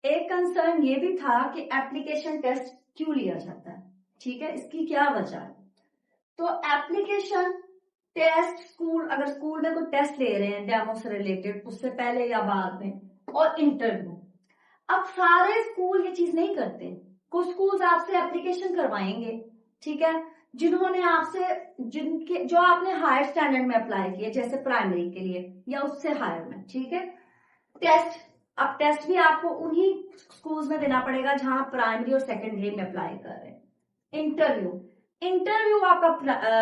एक कंसर्न ये भी था कि एप्लीकेशन टेस्ट क्यों लिया जाता है, ठीक है, इसकी क्या वजह है। तो एप्लीकेशन टेस्ट अगर स्कूल में कोई टेस्ट ले रहे हैं डेमो से रिलेटेड, उससे पहले या बाद में, और इंटरव्यू, अब सारे स्कूल ये चीज नहीं करते। कुछ स्कूल आपसे एप्लीकेशन करवाएंगे, ठीक है, जिन्होंने आपसे जो आपने हायर स्टैंडर्ड में अप्लाई किए, जैसे प्राइमरी के लिए या उससे हायर में, ठीक है। अब टेस्ट भी आपको उन्हीं स्कूल्स में देना पड़ेगा जहां प्राइमरी और सेकेंडरी में अप्लाई कर रहे हैं। इंटरव्यू आपका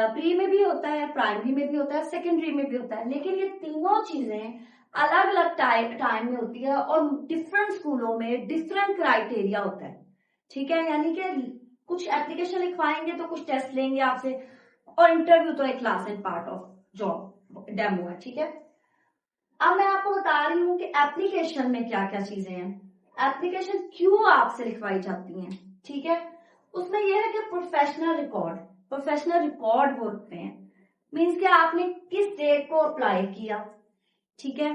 प्री में भी होता है, प्राइमरी में भी होता है, सेकेंडरी में भी होता है, लेकिन ये तीनों चीजें अलग अलग टाइम में होती है और डिफरेंट स्कूलों में डिफरेंट क्राइटेरिया होता है, ठीक है। यानी कि कुछ एप्लीकेशन लिखवाएंगे तो कुछ टेस्ट लेंगे आपसे, और इंटरव्यू तो एक class and part of job demo है, ठीक है। अब मैं आपको बता रही हूँ कि एप्लीकेशन में क्या क्या चीजें हैं, एप्लीकेशन क्यों आपसे लिखवाई जाती हैं, ठीक है। उसमें यह है कि प्रोफेशनल रिकॉर्ड बोलते हैं, मीन्स कि आपने किस डेट को अप्लाई किया, ठीक है,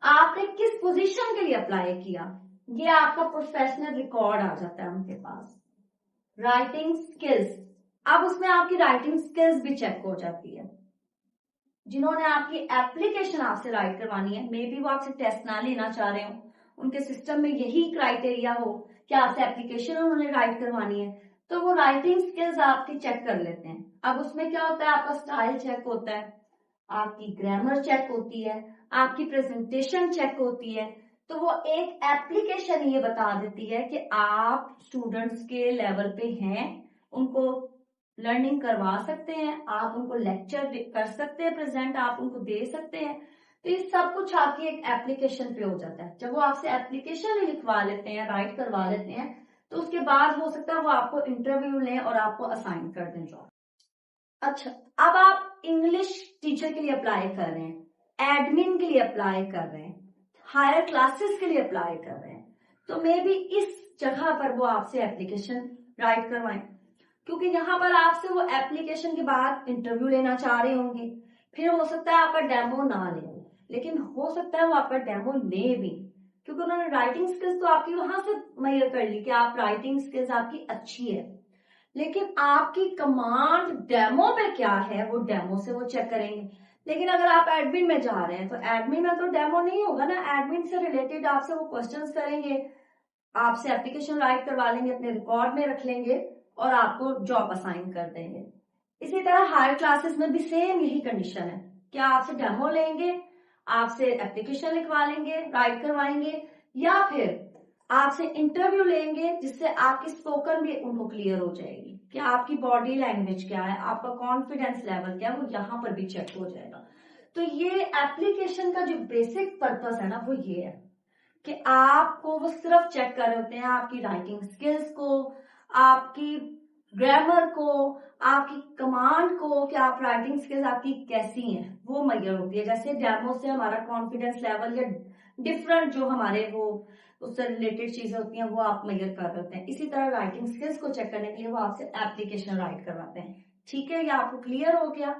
आपने किस पोजीशन के लिए अप्लाई किया, ये आपका प्रोफेशनल रिकॉर्ड आ जाता है उनके पास। राइटिंग स्किल्स, अब उसमें आपकी राइटिंग स्किल्स भी चेक हो जाती है। जिन्होंने आपकी एप्लीकेशन आपसे राइट करवानी है, मे बी वो आपसे टेस्ट ना लेना चाह रहे हो, उनके सिस्टम में यही क्राइटेरिया हो कि आपसे एप्लीकेशन उन्होंने राइट करवानी है, तो वो राइटिंग स्किल्स आपकी चेक कर लेते हैं। अब उसमें क्या होता है, आपका स्टाइल चेक होता है, आपकी ग्रामर चेक होती है, आपकी प्रेजेंटेशन चेक होती है। तो वो एक एप्लीकेशन ये बता देती है कि आप स्टूडेंट्स के लेवल पे हैं, उनको लर्निंग करवा सकते हैं, आप उनको लेक्चर कर सकते हैं, प्रेजेंट आप उनको दे सकते हैं। तो ये सब कुछ आपकी एक एप्लीकेशन पे हो जाता है। जब वो आपसे एप्लीकेशन लिखवा लेते हैं, राइट करवा लेते हैं, तो उसके बाद हो सकता है वो आपको इंटरव्यू लें और आपको असाइन कर दें जॉब। अच्छा, अब आप इंग्लिश टीचर के लिए अप्लाई कर रहे हैं, एडमिन के लिए अप्लाई कर रहे हैं, हायर क्लासेस के लिए अप्लाई कर रहे हैं, तो मे बी इस जगह पर वो आपसे एप्लीकेशन राइट करवाएं, क्योंकि यहाँ पर आपसे वो एप्लीकेशन के बाद इंटरव्यू लेना चाह रहे होंगे। फिर हो सकता है आपका डेमो ना ले, लेकिन हो सकता है वो आपका डेमो ले भी, क्योंकि उन्होंने राइटिंग स्किल्स तो आपकी वहां से मुहैया कर ली कि आप राइटिंग स्किल्स आपकी अच्छी है, लेकिन आपकी कमांड डेमो पे क्या है वो डेमो से वो चेक करेंगे। लेकिन अगर आप एडमिन में जा रहे हैं तो एडमिन में तो डेमो नहीं होगा ना, एडमिन से रिलेटेड आपसे वो क्वेश्चंस करेंगे, आपसे एप्लीकेशन राइट करवा लेंगे, अपने रिकॉर्ड में रख लेंगे और आपको जॉब असाइन कर देंगे। इसी तरह हायर क्लासेस में भी सेम यही कंडीशन है कि आपसे डेमो लेंगे, आपसे एप्लीकेशन लिखवा लेंगे, राइट करवाएंगे, या फिर आपसे इंटरव्यू लेंगे जिससे आपकी स्पोकन भी उनको क्लियर हो जाएगी कि आपकी बॉडी लैंग्वेज क्या है, आपका कॉन्फिडेंस लेवल क्या है, वो यहाँ पर भी चेक हो जाएगा। तो ये एप्लीकेशन का जो बेसिक पर्पस है ना, वो ये है कि आपको वो सिर्फ चेक कर रहे होते हैं आपकी राइटिंग स्किल्स को, आपकी ग्रामर को, आपकी कमांड को, कि आप राइटिंग स्किल्स आपकी कैसी हैं वो मेजर होती है। जैसे डेमो से हमारा कॉन्फिडेंस लेवल या डिफरेंट जो हमारे वो उससे रिलेटेड चीजें होती हैं वो आप मेजर कर होते हैं, इसी तरह राइटिंग स्किल्स को चेक करने के लिए वो आपसे एप्लीकेशन राइट करवाते हैं। ठीक है, ये आपको क्लियर हो गया।